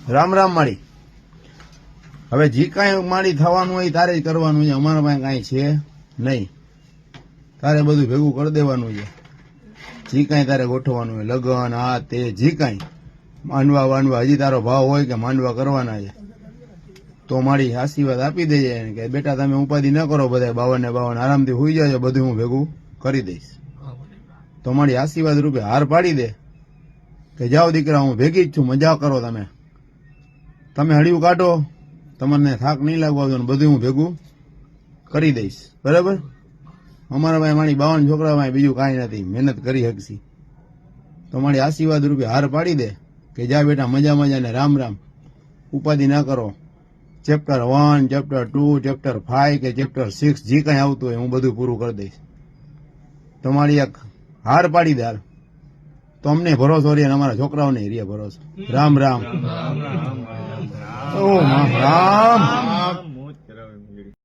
રામ રામ માળી. હવે જે કાંઈ માળી થવાનું હોય તારે જ કરવાનું છે, અમારા પાસે કાંઈ છે નહીં. તારે બધું ભેગું કરી દેવાનું છે. જે કાંઈ તારે ગોઠવવાનું હોય, લગન આ તે જે કાંઈ માંડવા વાંડવા હજી તારો ભાવ હોય કે માંડવા કરવાના છે તો મારી આશીર્વાદ આપી દેજે કે બેટા તમે ઉપાધિ ન કરો, બધા 52 આરામથી હોઈ જાજો, બધું હું ભેગું કરી દઈશ. તો મારી આશીર્વાદ રૂપે હાર પાડી દે કે જાઓ દીકરા હું ભેગી જ છું, મજા કરો તમે. તમે હળિયું કાઢો, તમને થાક નહીં લાગવા દો, બધું હું ભેગું કરી દઈશ. બરાબર? અમારા ભાઈ મારી 52 છોકરા ભાઈ બીજું કાંઈ નથી, મહેનત કરી શકશી. તો મારી આશીર્વાદ રૂપે હાર પાડી દે કે જા બેટા મજા ને રામ રામ, ઉપાધિ ના કરો. ચેપ્ટર 1, ચેપ્ટર 2, ચેપ્ટર 5 કે ચેપ્ટર 6 જે કાંઈ આવતું હોય હું બધું પૂરું કરી દઈશ. તમારી એક હાર પાડી દે. તો અમને ભરોસો રહે અને અમારા છોકરાઓને રહે ભરોસો. રામ રામ. ઓ રામ.